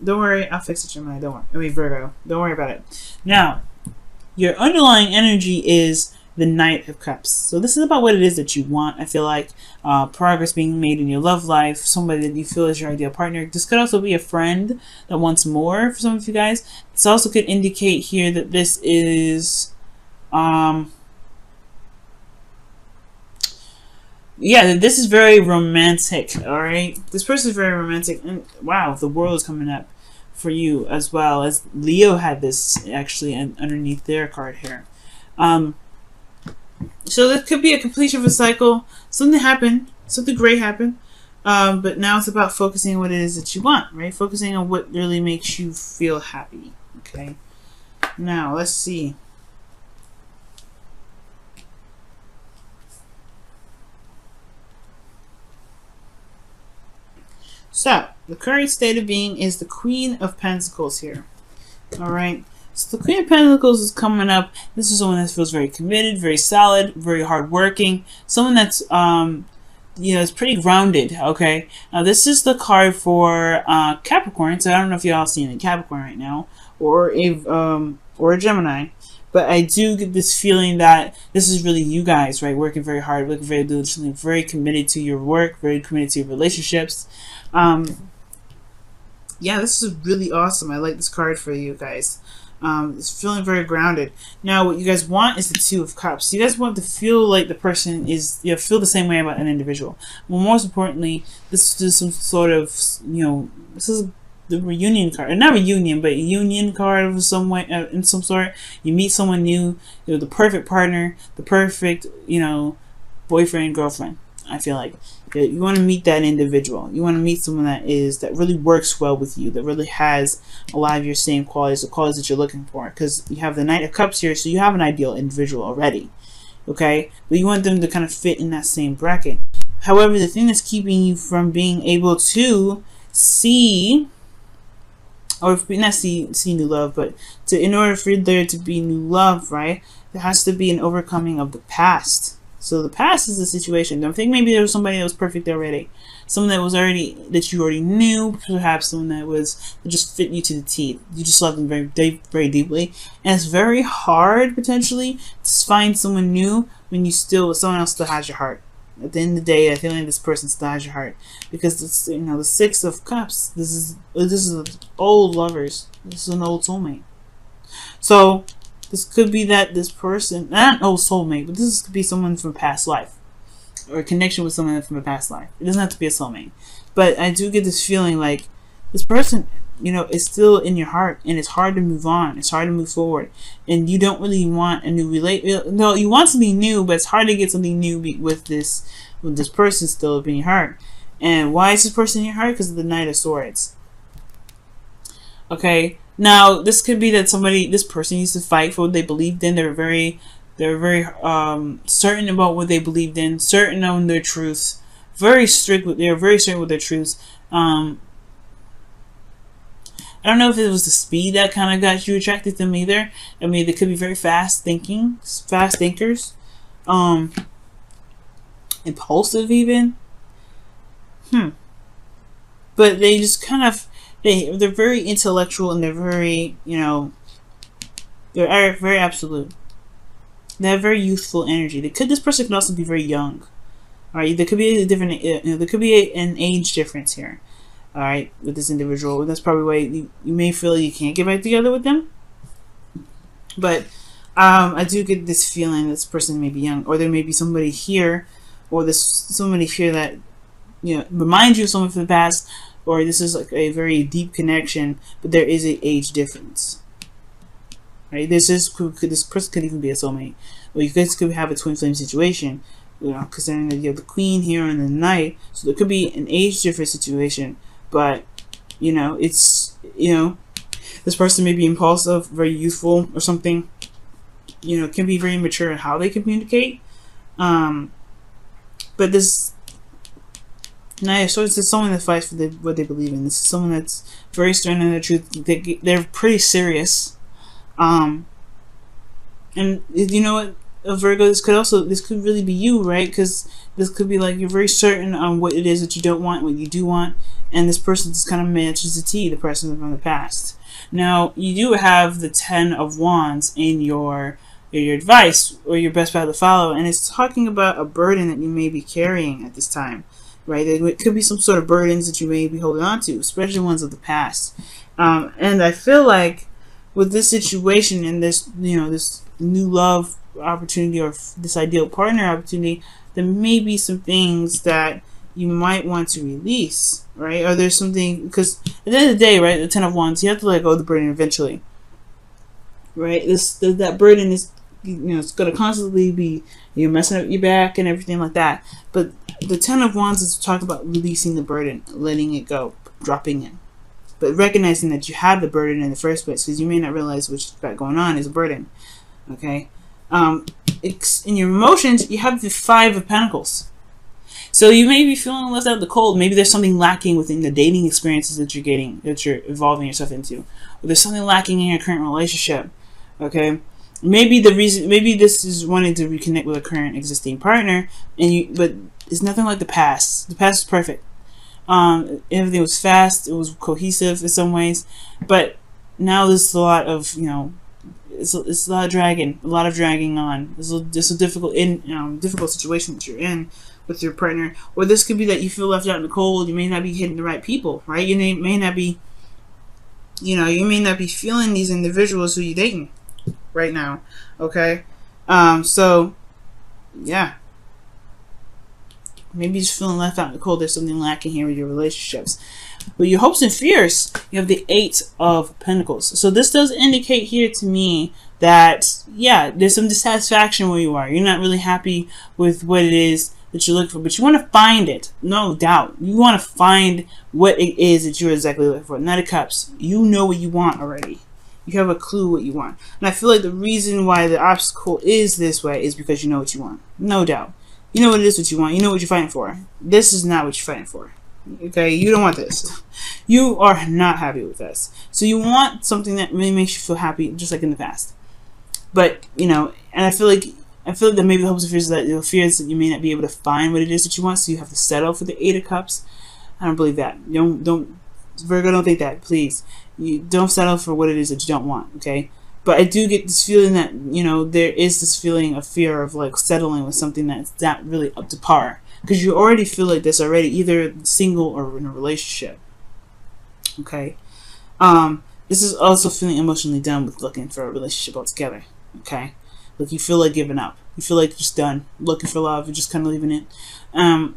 Don't worry, I'll fix it, Gemini. Don't worry. I mean, Virgo. Don't worry about it. Now, your underlying energy is the Knight of Cups. So this is about what it is that you want. I feel like progress being made in your love life, somebody that you feel is your ideal partner. This could also be a friend that wants more for some of you guys. This also could indicate here that this is, yeah, this is very romantic. All right, this person is very romantic, and wow, the world is coming up for you as well, as Leo had this actually underneath their card here. So this could be a completion of a cycle. Something happened, something great happened, but now it's about focusing on what it is that you want, right? Focusing on what really makes you feel happy. Okay, now let's see. So, the current state of being is the Queen of Pentacles here. Alright, so the Queen of Pentacles is coming up. This is someone that feels very committed, very solid, very hardworking. Someone that's, you know, is pretty grounded, okay? Now, this is the card for Capricorn, so I don't know if y'all seeing a Capricorn right now, or a Gemini. But I do get this feeling that this is really you guys, right? Working very hard, working very diligently, very committed to your work, very committed to your relationships. Yeah, this is really awesome. I like this card for you guys. It's feeling very grounded. Now, what you guys want is the Two of Cups. You guys want to feel like the person is, you know, feel the same way about an individual. Well, most importantly, this is some sort of, you know, this is the reunion card, not reunion, but a union card of some way, in some sort. You meet someone new, you know, the perfect partner, the perfect, you know, boyfriend, girlfriend. I feel like you want to meet that individual. You want to meet someone that really works well with you, that really has a lot of your same qualities, the qualities that you're looking for. Because you have the Knight of Cups here, so you have an ideal individual already. Okay, but you want them to kind of fit in that same bracket. However, the thing that's keeping you from being able to see, or not see new love, but in order for there to be new love, right, there has to be an overcoming of the past. So the past is the situation. I think maybe there was somebody that was perfect already, someone that was that you already knew, perhaps someone that just fit you to the teeth. You just loved them very, very deeply, and it's very hard potentially to find someone new when someone else still has your heart. At the end of the day, I feel like this person still has your heart, because it's, you know, the Six of Cups. This is old lovers. This is an old soulmate. So this could be that this person, not an old soulmate, but this could be someone from a past life, or a connection with someone from a past life. It doesn't have to be a soulmate, but I do get this feeling like this person, you know, is still in your heart, and it's hard to move on. It's hard to move forward, and you don't really want a new No, you want something new, but it's hard to get something new with this person still in your heart. And why is this person in your heart? Because of the Knight of Swords. Okay. Now, this could be that this person used to fight for what they believed in. They're very certain about what they believed in, certain on their truths, they're very certain with their truths. I don't know if it was the speed that kind of got you attracted to them either. I mean, they could be very fast thinkers, impulsive even. But they just kind of, they're very intellectual, and they're very, you know, they're very absolute. They have very youthful energy. This person could also be very young. All right, there could be there could be an age difference here. All right, with this individual, that's probably why you may feel you can't get back together with them. But I do get this feeling this person may be young, or there may be somebody here, or there's somebody here that, you know, reminds you of someone from the past, or this is like a very deep connection, but there is an age difference. Right? This person could even be a soulmate, or you guys could have a twin flame situation. You know, considering that you have the Queen here and the Knight, so there could be an age difference situation. But you know, it's, you know, this person may be impulsive, very youthful, or something. You know, can be very immature in how they communicate. But this Knight of Swords is someone that fights for what they believe in. This is someone that's very stern in their truth. They're pretty serious. And you know what? Virgo, this could really be you, right? Because this could be like you're very certain on what it is that you don't want, what you do want, and this person just kind of matches the T, the person from the past. Now, you do have the 10 of Wands in your advice or your best path to follow, and it's talking about a burden that you may be carrying at this time, right? It could be some sort of burdens that you may be holding on to, especially ones of the past. And I feel like with this situation and this, this new love opportunity or this ideal partner opportunity, there may be some things that you might want to release, right? Or there's something, because at the end of the day, right, the 10 of Wands, you have to let go of the burden eventually, right? That burden is, it's going to constantly be, messing up your back and everything like that. But the 10 of Wands is to talk about releasing the burden, letting it go, dropping it. But recognizing that you have the burden in the first place, because you may not realize what's going on is a burden, okay? In your emotions, you have the 5 of Pentacles. So you may be feeling left out in the cold. Maybe there's something lacking within the dating experiences that you're getting, that you're involving yourself into. Or there's something lacking in your current relationship, okay? Maybe this is wanting to reconnect with a current existing partner, but it's nothing like the past. The past is perfect. Everything was fast. It was cohesive in some ways, but now there's a lot of, it's a lot of dragging on. It's a difficult situation that you're in with your partner, or this could be that you feel left out in the cold. You may not be hitting the right people, right? You may not be, you may not be feeling these individuals who you're dating right now, okay? So, yeah. Maybe you're just feeling left out in the cold. There's something lacking here with your relationships. But your hopes and fears, you have the 8 of Pentacles. So this does indicate here to me that, yeah, there's some dissatisfaction where you are. You're not really happy with what it is that you're looking for, but you want to find it, no doubt. You want to find what it is that you're exactly looking for. Knight of Cups, you know what you want already. You have a clue what you want. And I feel like the reason why the obstacle is this way is because you know what you want, no doubt. You know what it is what you want. You know what you're fighting for. This is not what you're fighting for. Okay, you don't want this. You are not happy with this. So you want something that really makes you feel happy, just like in the past. But, and I feel like that maybe the hopes and fears that you may not be able to find what it is that you want, so you have to settle for the 8 of Cups. I don't believe that. Don't Virgo, don't think that, please. You don't settle for what it is that you don't want, okay? But I do get this feeling that, there is this feeling of fear of like settling with something that's not really up to par. Because you already feel like this already, either single or in a relationship. Okay? This is also feeling emotionally done with looking for a relationship altogether. Okay? Like you feel like giving up. You feel like you're just done. Looking for love. You're just kind of leaving it.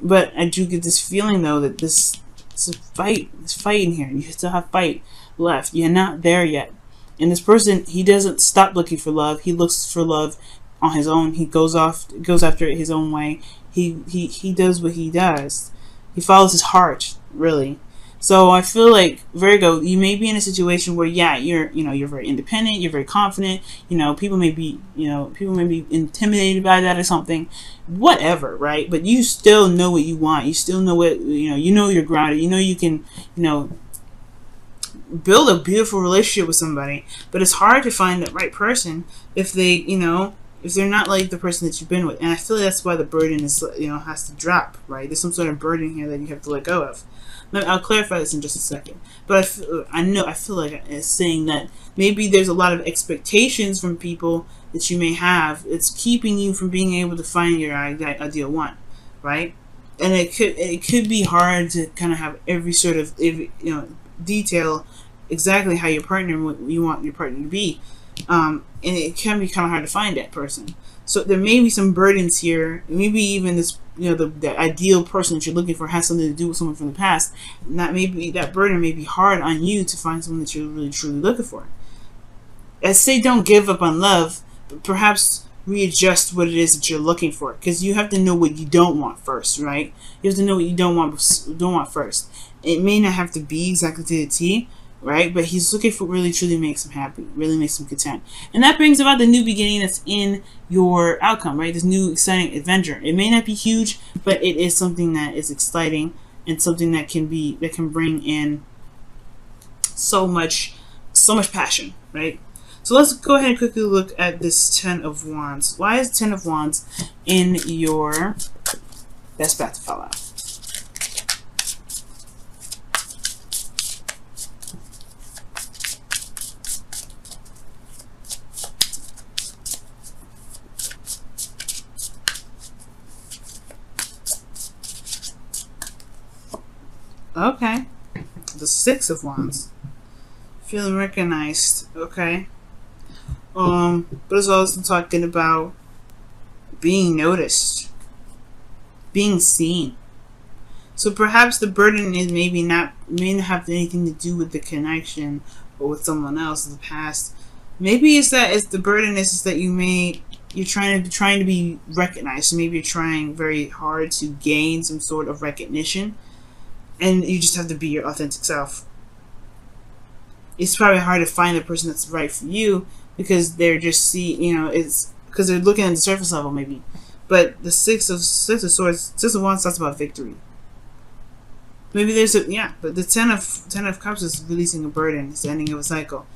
But I do get this feeling though that it's a fight. It's fighting here. You still have fight left. You're not there yet. And this person, he doesn't stop looking for love. He looks for love on his own. He goes after it his own way. He does what he does. He follows his heart, really. So I feel like Virgo, you may be in a situation where, yeah, you're very independent, you're very confident. People may be intimidated by that or something, whatever, right? But you still know what you want. You still know what you're grounded. You can build a beautiful relationship with somebody. But it's hard to find that right person if they, if they're not like the person that you've been with. And I feel like that's why the burden is, has to drop, right? There's some sort of burden here that you have to let go of. I'll clarify this in just a second. But I feel like it's saying that maybe there's a lot of expectations from people that you may have. It's keeping you from being able to find your ideal one, right? And it could be hard to kind of have every sort of detail exactly how you want your partner to be. And it can be kind of hard to find that person. So there may be some burdens here. Maybe even this, the ideal person that you're looking for has something to do with someone from the past. And that burden may be hard on you to find someone that you're really truly looking for. I say don't give up on love, but perhaps readjust what it is that you're looking for, because you have to know what you don't want first, right? You have to know what you don't want first. It may not have to be exactly to the T, right? But he's looking for what really truly makes him happy, really makes him content. And that brings about the new beginning that's in your outcome, right? This new exciting adventure. It may not be huge, but it is something that is exciting and something that can bring in so much passion, right? So let's go ahead and quickly look at this Ten of Wands. Why is Ten of Wands in your best bet to follow? Okay. The Six of Wands. Feeling recognized. Okay. But it's also talking about being noticed, being seen. So perhaps the burden is may not have anything to do with the connection or with someone else in the past. Maybe it's the burden is that you're trying to be recognized. So maybe you're trying very hard to gain some sort of recognition, and you just have to be your authentic self. It's probably hard to find the person that's right for you because they're just it's because they're looking at the surface level maybe. But the Six of Swords, Six of Wands talks about victory. Maybe there's but the Ten of Cups is releasing a burden. It's the ending of a cycle.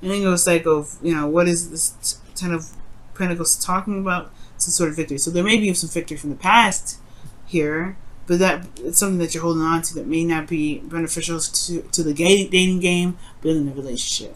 Ending of a cycle of what is this Ten of Pentacles talking about? Some sort of victory. So there may be some victory from the past here. But it's something that you're holding on to that may not be beneficial to the dating game, but in the relationship.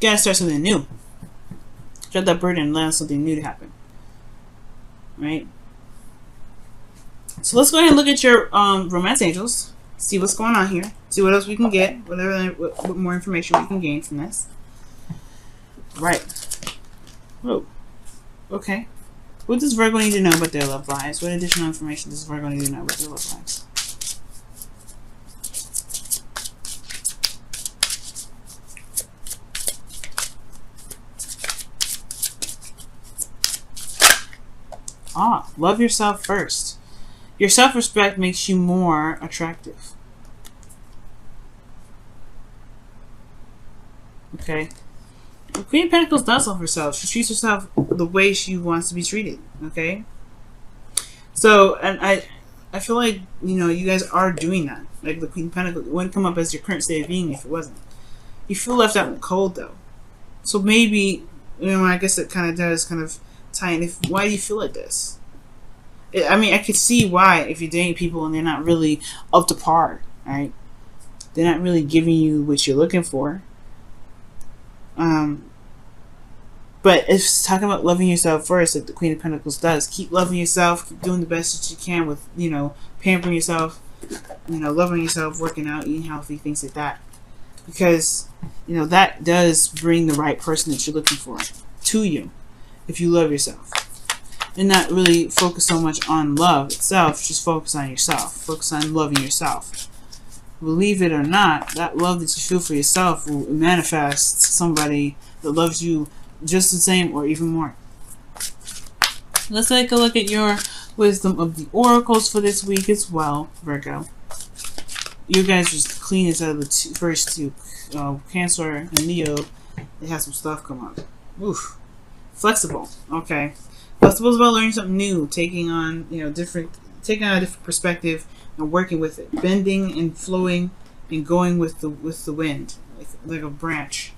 You gotta start something new. Drop that burden and allow something new to happen. Right? So let's go ahead and look at your romance angels. See what's going on here. See what else we can get. What more information we can gain from this. Right. Whoa. Okay. What does Virgo need to know about their love lives? What additional information does Virgo need to know about their love lives? Love yourself first. Your self-respect makes you more attractive. Okay. The Queen of Pentacles does love herself. She treats herself the way she wants to be treated. Okay. So, and I feel like you guys are doing that. Like the Queen of Pentacles, it wouldn't come up as your current state of being if it wasn't. You feel left out in the cold though. So maybe I guess it kind of does tie in. Why do you feel like this? I mean, I could see why if you're dating people and they're not really up to par, right? They're not really giving you what you're looking for. But it's talking about loving yourself first, like the Queen of Pentacles does. Keep loving yourself, keep doing the best that you can with, pampering yourself, loving yourself, working out, eating healthy, things like that. Because, that does bring the right person that you're looking for to you if you love yourself. And not really focus so much on love itself, just focus on yourself. Focus on loving yourself. Believe it or not, that love that you feel for yourself will manifest somebody that loves you just the same or even more. Let's take a look at your wisdom of the oracles for this week as well, Virgo. You guys just clean this out of the first two. Cancer and Leo, they have some stuff come up. Oof. Flexible. Okay. Flexible is about learning something new, taking on a different perspective and working with it, bending and flowing and going with the wind, like a branch.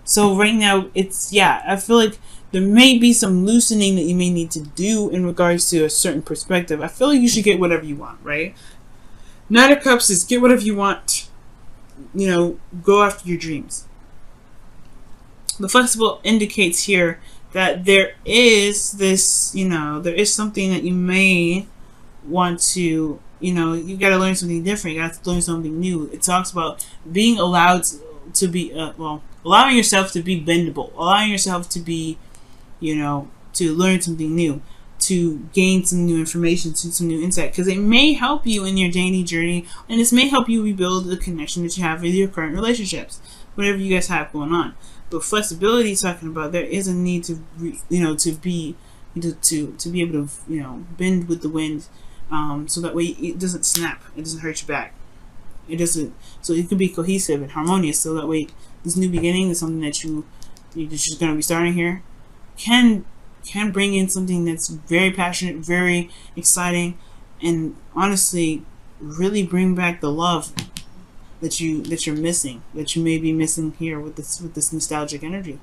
So right now, I feel like there may be some loosening that you may need to do in regards to a certain perspective. I feel like you should get whatever you want, right? Knight of Cups is get whatever you want. Go after your dreams. The flexible indicates here that there is this, there is something that you may want to, you got to learn something different. You got to learn something new. It talks about being allowed to be, allowing yourself to be bendable, allowing yourself to be, to learn something new, to gain some new information, some new insight, because it may help you in your dating journey, and this may help you rebuild the connection that you have with your current relationships, whatever you guys have going on. But flexibility, talking about there is a need to, to be able to, bend with the wind, so that way it doesn't snap, it doesn't hurt your back, it doesn't. So it can be cohesive and harmonious. So that way, this new beginning is something that you're just going to be starting here, can bring in something that's very passionate, very exciting, and honestly, really bring back the love that you're missing, that you may be missing here with this nostalgic energy.